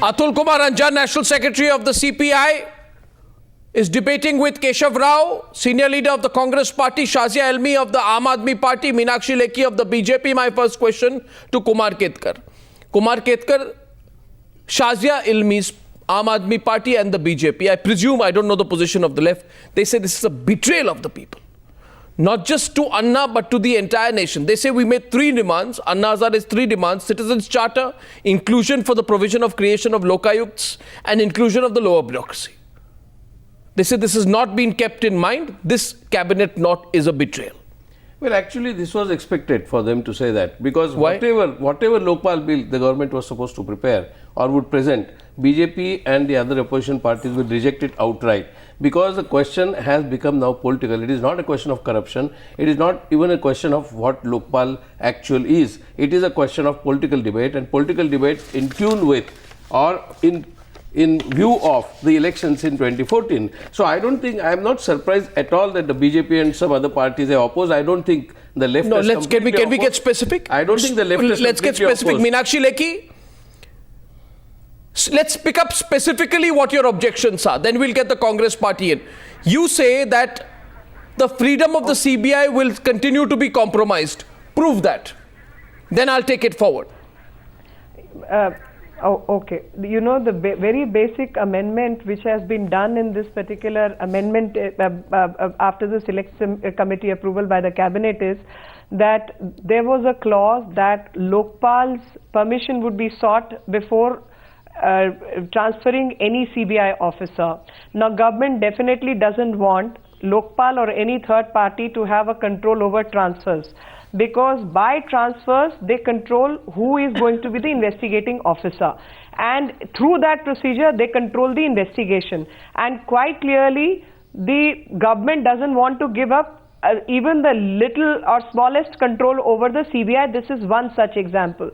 Atul Kumar Ranjan, National Secretary of the CPI, is debating with Keshav Rao, Senior Leader of the Congress Party, Shazia Elmi of the Aam Aadmi Party, Meenakshi Lekhi of the BJP. My first question to Kumar Ketkar. Kumar Ketkar, Shazia Elmi's Aam Aadmi Party and the BJP, I presume, I don't know the position of the left, they say this is a betrayal of the people. Not just to Anna, but to the entire nation. They say we made 3 demands. Anna Hazare's 3 demands: Citizens Charter, inclusion for the provision of creation of Lokayukts, and inclusion of the lower bureaucracy. They say this has not been kept in mind. This cabinet knot is a betrayal. Well, actually, this was expected for them to say that, because Why? whatever Lokpal Bill the government was supposed to prepare or would present, BJP and the other opposition parties would reject it outright, because the question has become now political. It is not a question of corruption. It is not even a question of what Lokpal actual is. It is a question of political debate, and political debate in tune with or in view of the elections in 2014. So I don't think, I am not surprised at all that the BJP and some other parties are opposed. I don't think the left No, is can we get specific? I don't think the left is Let's get specific. opposed. Meenakshi Lekhi, let's pick up specifically what your objections are. Then we'll get the Congress party in. You say that the freedom of the CBI will continue to be compromised. Prove that. Then I'll take it forward. Oh, okay. You know, the very basic amendment which has been done in this particular amendment after the select committee approval by the cabinet is that there was a clause that Lokpal's permission would be sought before transferring any CBI officer. Now, government definitely doesn't want Lokpal or any third party to have a control over transfers, because by transfers they control who is going to be the investigating officer, and through that procedure they control the investigation. And quite clearly the government doesn't want to give up even the little or smallest control over the CBI. This is one such example.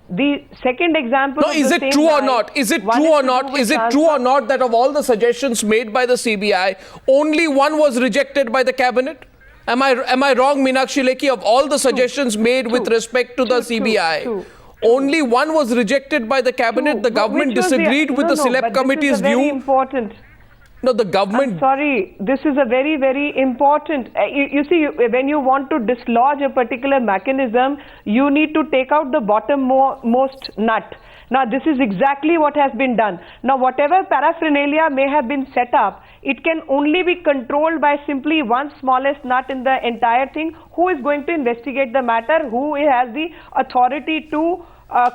The second example. No, is it true or not? Is it true or not? Is it true or not that of all the suggestions made by the CBI, only one was rejected by the cabinet? Am I wrong, Meenakshi Lekhi? Of all the suggestions made with respect to the CBI, only one was rejected by the cabinet. The government disagreed with the select committee's view. Very important. No, the government. I'm sorry, this is a very, very important. You see, when you want to dislodge a particular mechanism, you need to take out the bottommost nut. Now, this is exactly what has been done. Now, whatever paraphernalia may have been set up, it can only be controlled by simply one smallest nut in the entire thing. Who is going to investigate the matter? Who has the authority to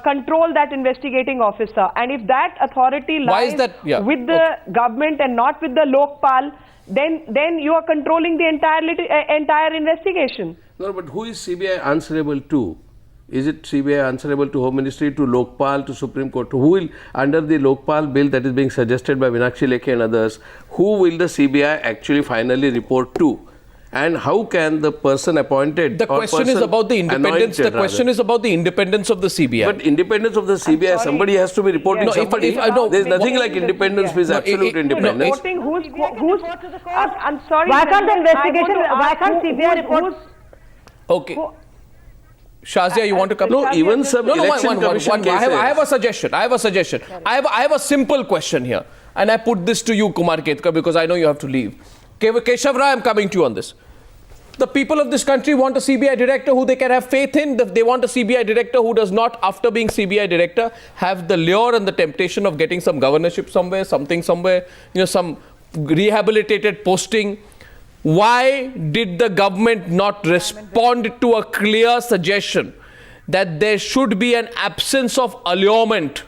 control that investigating officer? And if that authority lies with the government and not with the Lokpal, then you are controlling the entire investigation. No, but who is CBI answerable to? Is it CBI answerable to Home Ministry, to Lokpal, to Supreme Court? Who will, under the Lokpal bill that is being suggested by Meenakshi Lekhi and others, who will the CBI actually finally report to? And how can the person appointed? The question is about the independence. The question is about the independence of the CBI. But independence of the CBI, somebody has to be reporting. No, somebody. There's nothing like independence with absolute independence. I'm sorry. Why can't the investigation? Why can't CBI report? Okay. Shazia, you want to come? No, even some election commission cases. I have a suggestion. I have a simple question here. And I put this to you, Kumar Ketkar, because I know you have to leave. Keshav Rao, I'm coming to you on this. The people of this country want a CBI director who they can have faith in. They want a CBI director who does not, after being CBI director, have the lure and the temptation of getting some governorship somewhere, something somewhere, some rehabilitated posting. Why did the government not respond to a clear suggestion that there should be an absence of allurement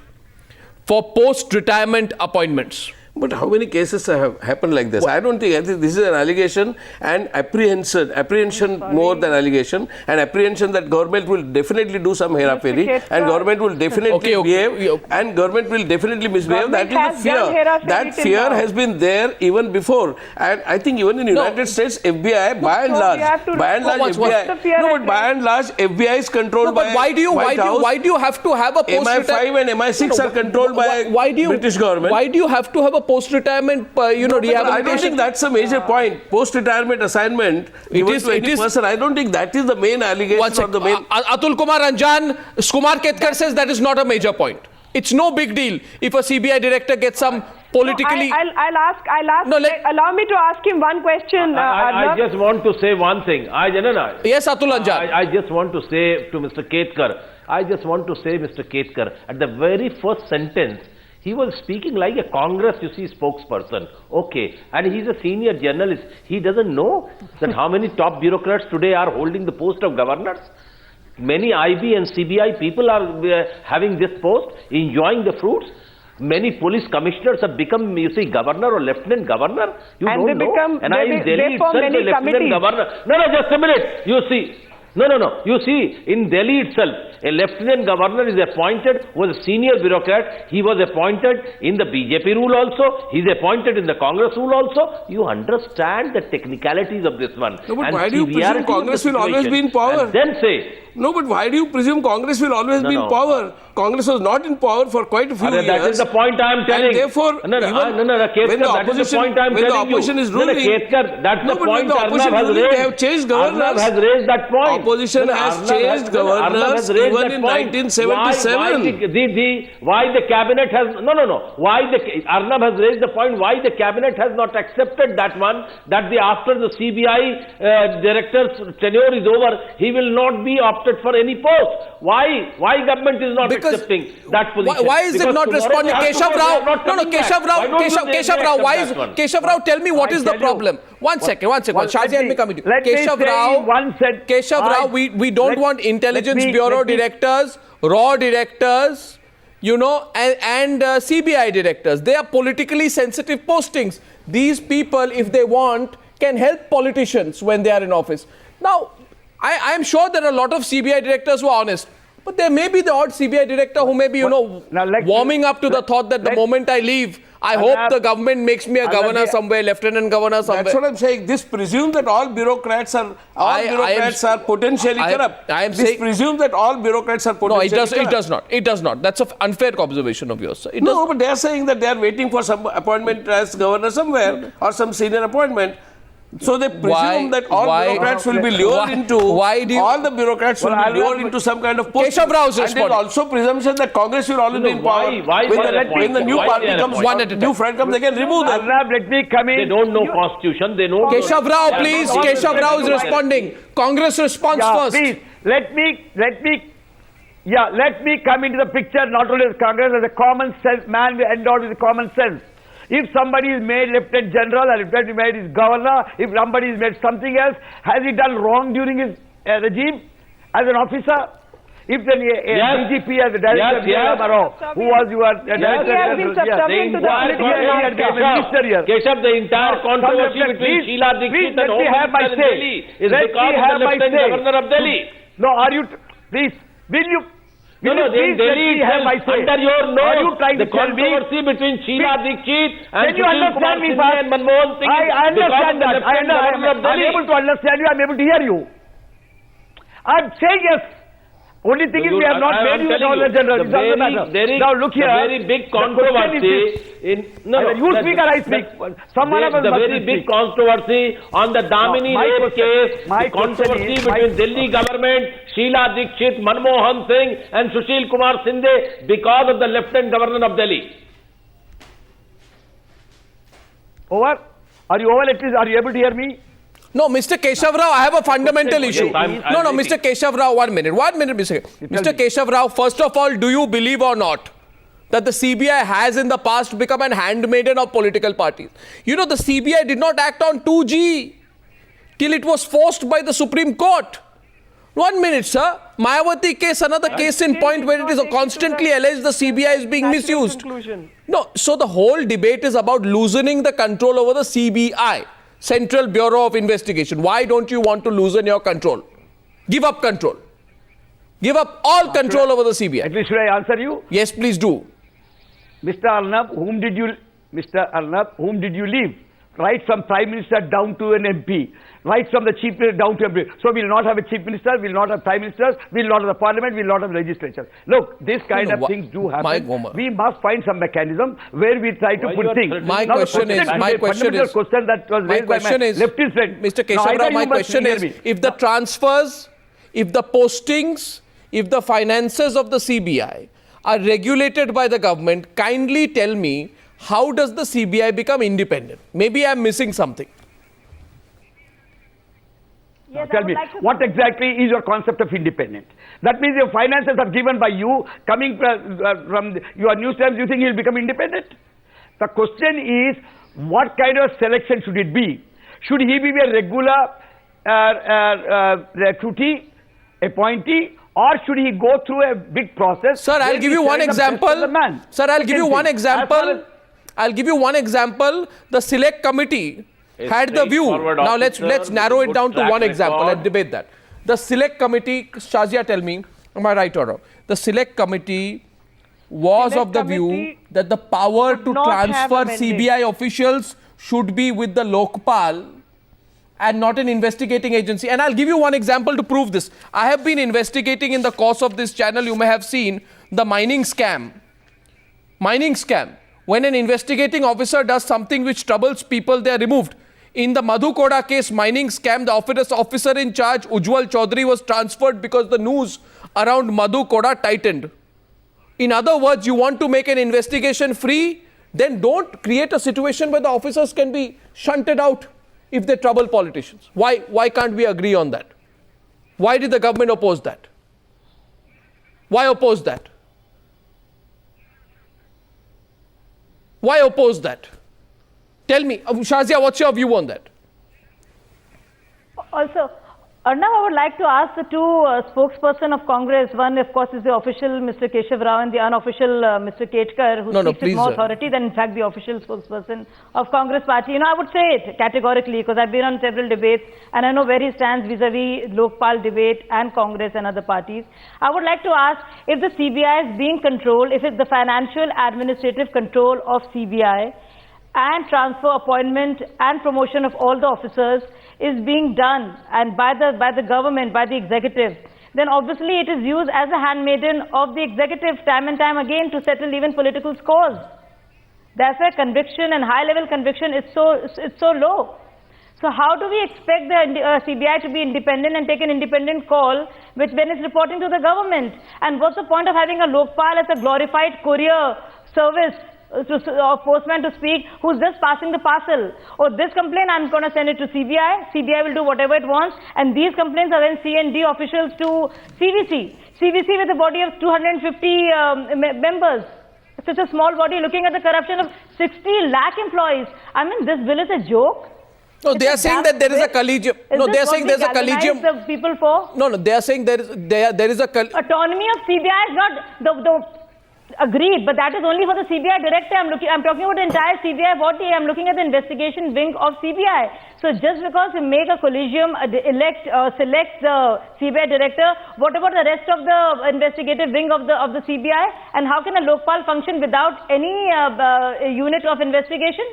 for post-retirement appointments? But how many cases have happened like this? I think this is an allegation and apprehension more than allegation, and apprehension that government will definitely do some hera-pheri, and government will definitely behave, and government will definitely misbehave. That is the fear. That fear has been there even before, and I think even in the United States, FBI, by and large, FBI is controlled by White House. Why do you have to have a MI5 and MI6 are controlled by British government? Why do you have to have a post-retirement, rehabilitation? I don't think that's a major point. Post-retirement assignment given to any person. I don't think that is the main allegation or the main. Atul Kumar Ranjan, Kumar Ketkar says that is not a major point. It's no big deal if a CBI director gets some politically... No, I'll ask. No, allow me to ask him one question. I just want to say one thing. Yes, Atul Anjan. I just want to say to Mr. Ketkar, Mr. Ketkar, at the very first sentence, he was speaking like a Congress, spokesperson. Okay, and he's a senior journalist. He doesn't know that how many top bureaucrats today are holding the post of governors. Many IB and CBI people are having this post, enjoying the fruits. Many police commissioners have become, governor or lieutenant governor. You and don't they know. become, And I in Delhi itself, many a lieutenant committees. governor. No, just a minute. You see. No. You see, in Delhi itself, a lieutenant governor is appointed, was a senior bureaucrat. He was appointed in the BJP rule also. He's appointed in the Congress rule also. You understand the technicalities of this one. No, but and why do you presume Congress will always be in power? And then say... No, but why do you presume Congress will always be in power? Congress was not in power for quite a few years. That is the point I am telling. And therefore, when the opposition is ruling, that's the point opposition has raised. They have changed governors. Arnav has raised that point. Opposition has changed governors even in 1977. Why the cabinet has Arnav has raised the point why the cabinet has not accepted that one, that after the CBI director's tenure is over, he will not be opted for any post. Why government is not accepting that position? Why is it not responding? Keshav Rao. No, Keshav Rao. Why is Keshav Rao? Tell me what is the problem. One second. Shazia, let me come to you. Keshav Rao, we don't want intelligence bureau directors, raw directors, and CBI directors. They are politically sensitive postings. These people, if they want, can help politicians when they are in office. Now, I am sure there are a lot of CBI directors who are honest. But there may be the odd CBI director who may be, warming up to the thought that the moment I leave, I hope the government makes me a governor somewhere, lieutenant governor somewhere. That's what I'm saying. This presumes that all bureaucrats are potentially corrupt. This presumes that all bureaucrats are potentially corrupt. No, it does not. That's an unfair observation of yours. But they are saying that they are waiting for some appointment as governor somewhere or some senior appointment. So they presume that all bureaucrats will be lured into some kind of post. Keshav Rao is and there's also presumption that Congress will always be in power. When the new party comes, new front comes, they can remove them. Let me come in. They don't know constitution. They know. Keshav Rao, please. Keshav Rao is responding. Congress response first. Please, let me come into the picture, not only as Congress, as a common sense man endowed with common sense. If somebody is made Lieutenant General, or if somebody is made his governor, if somebody is made something else, has he done wrong during his regime as an officer? If then DGP as the director of who was your director? Keshav, the entire controversy between Sheila Dikshit and Home Minister in Delhi is because of the Lieutenant Governor of Delhi. No, are you, please, will you? In Delhi itself, under your nose, the controversy between Sheila Dikshit and Sushil Kumar Sindhe and Manmohan Singh. I understand that. I am able to understand you. I am able to hear you. I am saying yes. Only thing is we have not made you the Governor General. Now look here. The very big controversy you speak or I speak. The very big controversy on the Damini rape case, the controversy between Delhi government, Sheila Dikshit, Manmohan Singh and Sushil Kumar Sindhe because of the Lieutenant Governor of Delhi. Over? Are you over? At least are you able to hear me? No, Mr. Keshav Rao, I have a fundamental issue. Mr. Keshav Rao, 1 minute, Mr. Keshav Rao, first of all, do you believe or not that the CBI has in the past become an handmaiden of political parties? The CBI did not act on 2G till it was forced by the Supreme Court. 1 minute, sir. Mayawati case, another case in point where it is constantly alleged the CBI is being misused. No, so the whole debate is about loosening the control over the CBI. Central Bureau of Investigation. Why don't you want to loosen your control? Give up control. Give up all control over the CBI. At least should I answer you? Yes, please do. Mr. Arnab, whom did you leave? Right from Prime Minister down to an MP. Right from the Chief Minister down to MP. So we will not have a Chief Minister, we will not have Prime Ministers, we will not have the Parliament, we will not have legislature. Look, this kind of things do happen. We must find some mechanism where we try to put things. My question is, that was raised by my leftist friend. Mr. Keshav Rao, my question is, if the transfers, if the postings, if the finances of the CBI are regulated by the government, kindly tell me, how does the CBI become independent? Maybe I'm missing something. Yes, I Tell would me, like to- what exactly is your concept of independent? That means your finances are given by you, coming from your news times, you think he'll become independent? The question is, what kind of selection should it be? Should he be a regular recruitee, appointee, or should he go through a big process? Sir, I'll where give we you one select the best of example. the man? Sir, I'll give you Second one thing, as far example. as- I'll give you one example. The select committee A had the view. straightforward Now let's officer narrow with it a down good to one track example. record. Let's debate that. The select committee, Shazia, tell me, am I right or wrong? The select committee was Select of the view committee that the power would to not have transfer amended. CBI officials should be with the Lokpal and not an investigating agency. And I'll give you one example to prove this. I have been investigating in the course of this channel, you may have seen the mining scam. Mining scam. When an investigating officer does something which troubles people, they are removed. In the Madhu Koda case, mining scam, the officer in charge, Ujjwal Chaudhary, was transferred because the news around Madhu Koda tightened. In other words, you want to make an investigation free, then don't create a situation where the officers can be shunted out if they trouble politicians. Why can't we agree on that? Why did the government oppose that? Why oppose that? Why oppose that? Tell me, Shazia, what's your view on that? Also, Arnav, I would like to ask the two spokesperson of Congress. One, of course, is the official Mr. Keshav Rao, and the unofficial Mr. Ketkar, who No, speaks with more please, authority than, in fact, the official spokesperson of Congress party. You know, I would say it categorically because I've been on several debates and I know where he stands vis-a-vis Lokpal debate and Congress and other parties. I would like to ask if the CBI is being controlled, if it's the financial administrative control of CBI and transfer, appointment and promotion of all the officers is being done and by the government, by the executive, then obviously it is used as a handmaiden of the executive time and time again to settle even political scores. That's why conviction and high-level conviction is so low. So how do we expect the CBI to be independent and take an independent call which when it's reporting to the government? And what's the point of having a Lokpal as a glorified courier service or postman to speak who's just passing the parcel? Or this complaint, I'm going to send it to CBI. CBI will do whatever it wants. And these complaints are then C&D officials to CVC. CVC with a body of 250 members. It's such a small body looking at the corruption of 60 lakh employees. I mean, this bill is a joke. No, they are saying that there is a collegium. No, they are saying there is a collegium. The people for? No, they are saying there is a Autonomy of CBI is not agreed, but that is only for the CBI director. I'm talking about the entire CBI body. I'm looking at the investigation wing of CBI. So just because you make a collegium, select the CBI director, what about the rest of the investigative wing of the CBI? And how can a Lokpal function without any unit of investigation?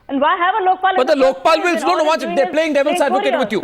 And why have a Lokpal? But the Lokpal will, no, they're playing devil's advocate with you.